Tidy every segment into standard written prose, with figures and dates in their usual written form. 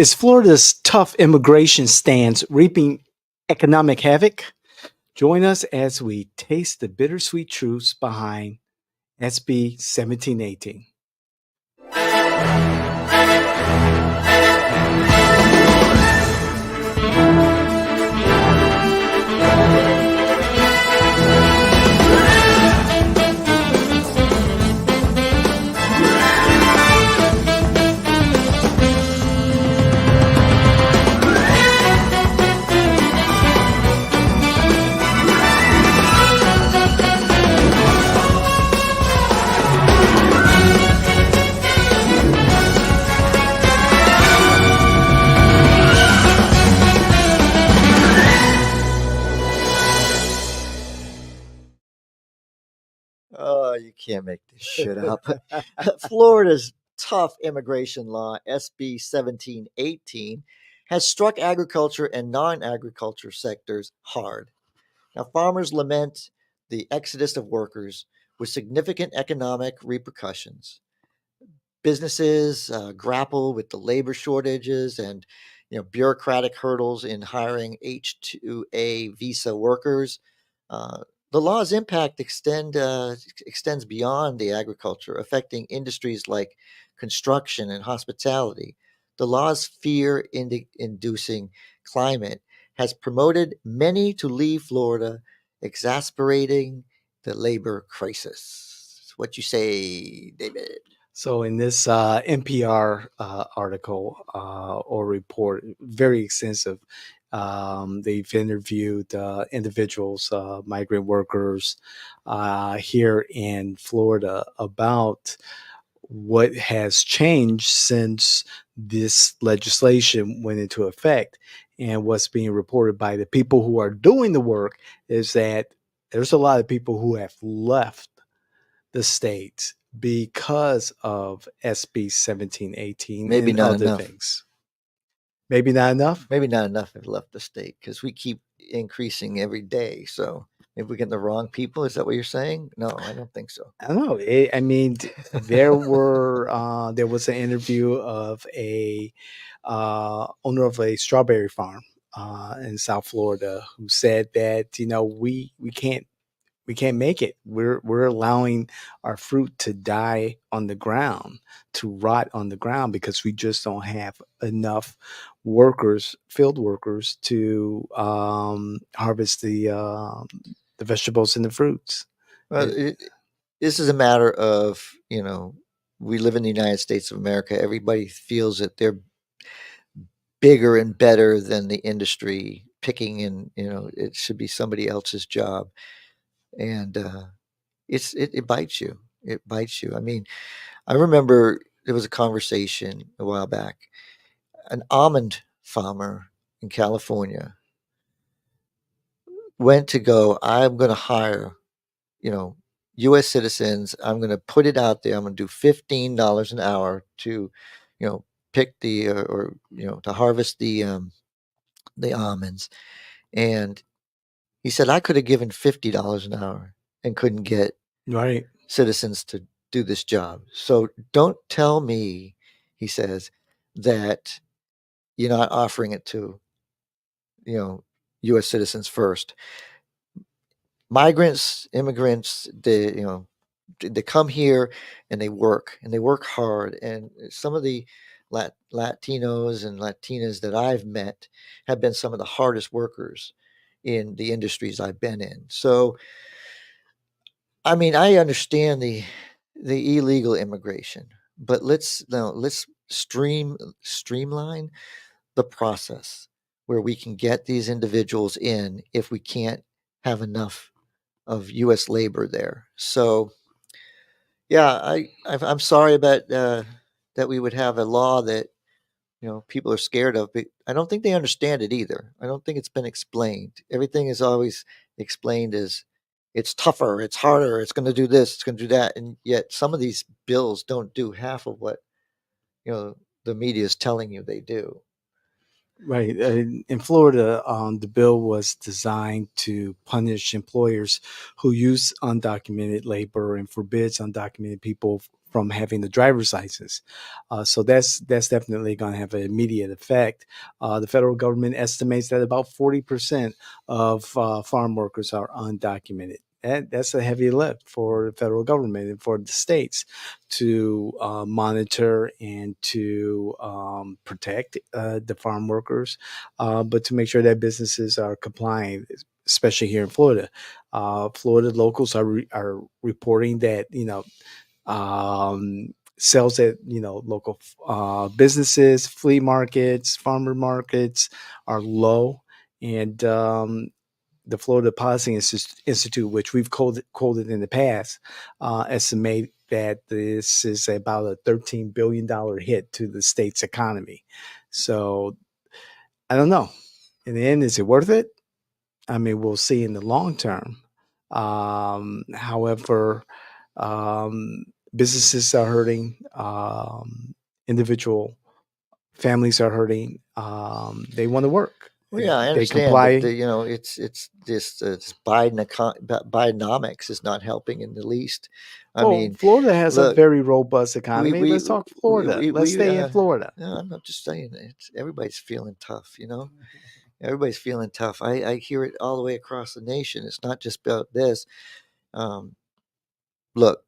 Is Florida's tough immigration stance reaping economic havoc? Join us as we taste the bittersweet truths behind SB 1718. Oh, you can't make this shit up. Florida's tough immigration law, SB 1718, has struck agriculture and non agriculture sectors hard. Now, farmers lament the exodus of workers with significant economic repercussions. Businesses grapple with the labor shortages and bureaucratic hurdles in hiring H-2A visa workers. Uh, the law's impact extends beyond the agriculture, affecting industries like construction and hospitality. The law's fear-inducing climate has promoted many to leave Florida, exacerbating the labor crisis. What you say, David? So, in this NPR article or report, very extensive, they've interviewed individuals, migrant workers here in Florida about what has changed since this legislation went into effect. And what's being reported by the people who are doing the work is that there's a lot of people who have left the state because of SB 1718 Maybe and not other enough. things. Maybe not enough? Maybe not enough have left the state because we keep increasing every day. So if we get the wrong people, is that what you're saying? No, I don't think so. I don't know. There was an interview of a owner of a strawberry farm in South Florida who said that we can't make it. We're allowing our fruit to die on the ground, to rot on the ground because we just don't have enough workers, field workers, to harvest the vegetables and the fruits. Well, this is a matter of, we live in the United States of America. Everybody feels that they're bigger and better than the industry picking, and, it should be somebody else's job. And it bites you. It bites you. I mean, I remember there was a conversation a while back. An almond farmer in California went to go, I'm going to hire, U.S. citizens. I'm going to put it out there. I'm going to do $15 an hour to, pick to harvest the almonds. And he said, I could have given $50 an hour and couldn't get Right. citizens to do this job. So don't tell me, he says, that you're not offering it to, U.S. citizens first. Migrants, immigrants, they come here and they work hard. And some of the Latinos and Latinas that I've met have been some of the hardest workers in the industries I've been in. So, I mean, I understand the illegal immigration, but let's streamline the process where we can get these individuals in if we can't have enough of U.S. labor there. So, yeah, I'm sorry about that we would have a law that people are scared of, but I don't think they understand it either. I don't think it's been explained. Everything is always explained as it's tougher, it's harder, it's going to do this, it's going to do that, and yet some of these bills don't do half of what the media is telling you they do. Right. In Florida, the bill was designed to punish employers who use undocumented labor and forbids undocumented people from having the driver's license. So that's definitely going to have an immediate effect. The federal government estimates that about 40% of farm workers are undocumented. That's a heavy lift for the federal government and for the states to monitor and to protect the farm workers, but to make sure that businesses are complying, especially here in Florida. Florida locals are reporting that sales at local businesses, flea markets, farmer markets are low, and the Florida Policy Institute, which we've quoted in the past, estimate that this is about a $13 billion hit to the state's economy. So I don't know. In the end, is it worth it? I mean, we'll see in the long term. However, um, businesses are hurting. Individual families are hurting. They want to work. Well, yeah, I They understand, but comply. it's this Bidenomics is not helping in the least. I Well, mean, Florida has a look, very robust we economy. we Let's talk Florida. Let's we stay in Florida. no, I'm not just saying it. Everybody's feeling tough, Everybody's feeling tough. I hear it all the way across the nation. It's not just about this. Um, Look,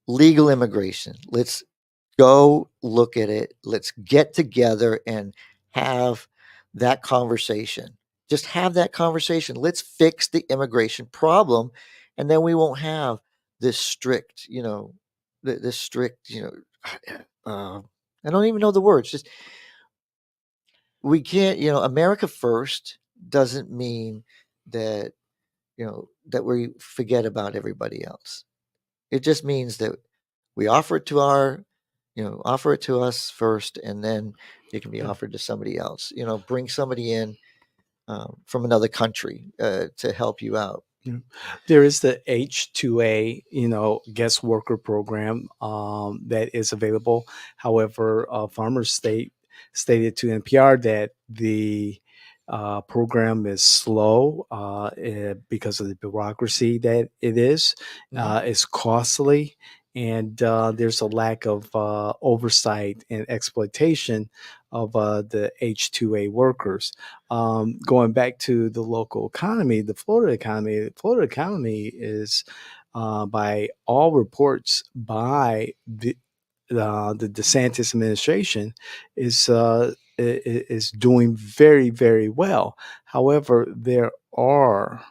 legal immigration. Let's go look at it. Let's get together and have that conversation. Just have that conversation. Let's fix the immigration problem, and then we won't have this strict, this strict, I don't even know the words. Just we can't, America first doesn't mean that that we forget about everybody else. It just means that we offer it to offer it to us first, and then it can be Yeah. offered to somebody else. Bring somebody in from another country to help you out. Yeah. There is the H-2A, guest worker program that is available. However, farmers stated to NPR that the program is slow because of the bureaucracy that it is. Hmm. It's costly, and there's a lack of oversight and exploitation of the H-2A workers. Going back to the local economy, the Florida economy is, by all reports, by the DeSantis administration, is doing very, very well. However, there are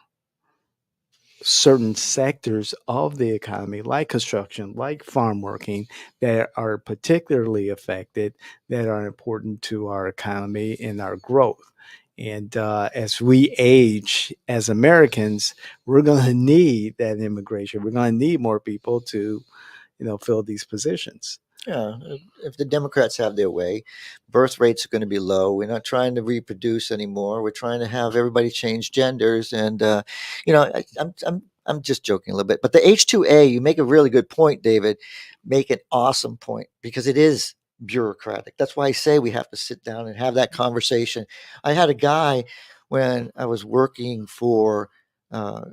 certain sectors of the economy, like construction, like farm working, that are particularly affected, that are important to our economy and our growth. And as we age as Americans, we're going to need that immigration. We're going to need more people to, fill these positions. Yeah, if the Democrats have their way, birth rates are going to be low. We're not trying to reproduce anymore. We're trying to have everybody change genders, and I'm just joking a little bit. But the H2A, you make a really good point, David. Make an awesome point because it is bureaucratic. That's why I say we have to sit down and have that conversation. I had a guy when I was working for uh,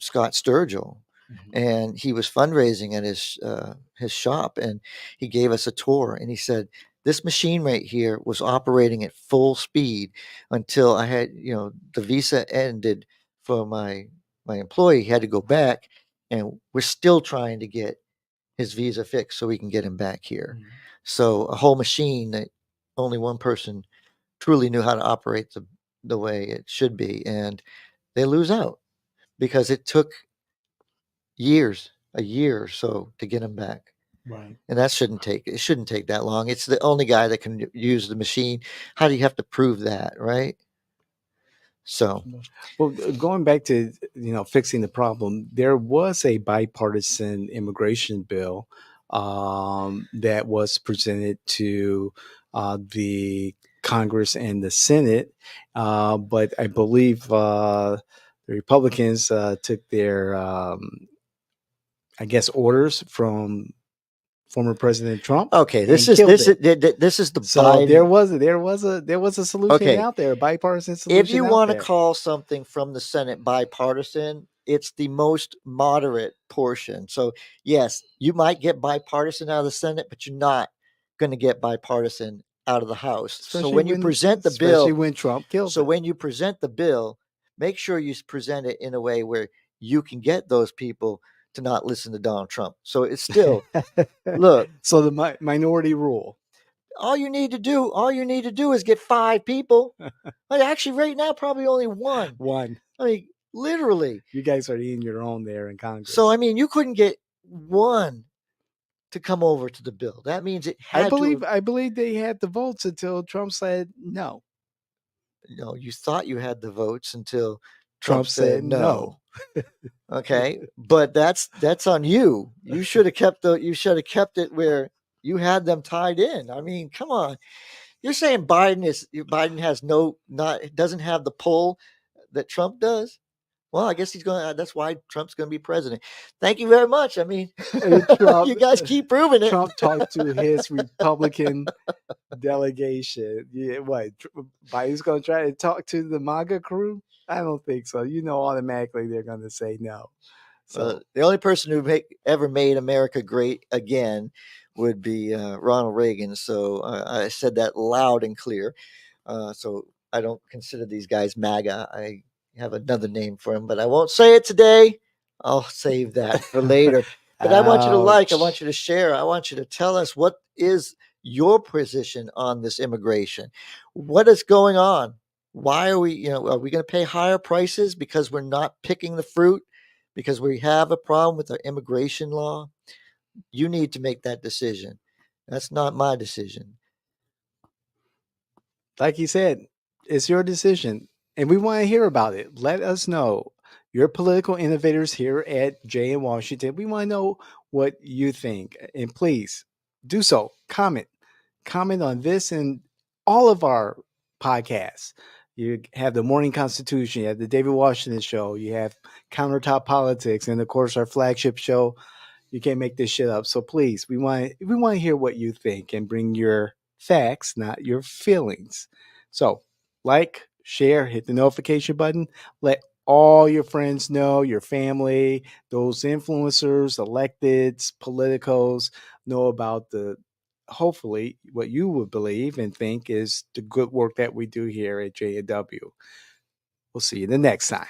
Scott Sturgill, Mhm. and he was fundraising at his shop, and he gave us a tour, and he said this machine right here was operating at full speed until I had the visa ended for my employee. He had to go back, and we're still trying to get his visa fixed so we can get him back here. Mhm. So a whole machine that only one person truly knew how to operate the way it should be, and they lose out because it took years, a year or so to get him back. Right. And it shouldn't take that long. It's the only guy that can use the machine. How do you have to prove that, right? So, Well, going back to fixing the problem, there was a bipartisan immigration bill that was presented to the Congress and the Senate, but I believe the Republicans took their, I guess, orders from former President Trump, Okay, and killed it. this is the So Biden. there was a solution Okay, out there, a bipartisan if solution you out want to there. call something from the Senate bipartisan, it's the most moderate portion. So, yes, you might get bipartisan out of the Senate, but you're not going to get bipartisan out of the House. So when you present the Especially bill, when Trump killed it. make sure you present it in a way where you can get those people to not listen to Donald Trump. So it's still, look, So the minority rule. all you need to do is get 5 people. Like, actually, right now, probably only 1. One. I mean, literally. You guys are eating your own there in So, I Congress. mean, you couldn't get 1 to come over to the bill. That means it had to. I believe they had the votes until Trump said no. You thought you had the votes until Trump Trump said said no. no. Okay, but that's on you. You should have kept it where you had them tied in. I mean, come on. You're saying Biden has doesn't have the pull that Trump does? Well, I guess he's going. That's why Trump's going to be president. Thank you very much. I mean, Trump you guys keep proving it. Trump talked to his Republican delegation. Yeah, what? Biden's going to try to talk to the MAGA crew? I don't think so. You know, automatically they're going to say no. So The only person who ever made America great again would be Ronald Reagan. So I said that loud and clear. So I don't consider these guys MAGA. I have another name for them, but I won't say it today. I'll save that for later. But I want you to I want ouch. you to share, I want you to tell us what is your position on this immigration. What is going on? Why are we going to pay higher prices because we're not picking the fruit? Because we have a problem with our immigration law? You need to make that decision. That's not my decision. Like you said, it's your decision, and we want to hear about it. Let us know. You're political innovators here at Jay in Washington. We want to know what you think, and please do so. Comment on this and all of our podcasts. You have the Morning Constitution, you have the David Washington Show, you have Countertop Politics, and of course our flagship show, You Can't Make This Shit Up. So please, we want to hear what you think and bring your facts, not your feelings. So like, share, hit the notification button, let all your friends know, your family, those influencers, electeds, politicos know about the hopefully what you would believe and think is the good work that we do here at JW. We'll see you the next time.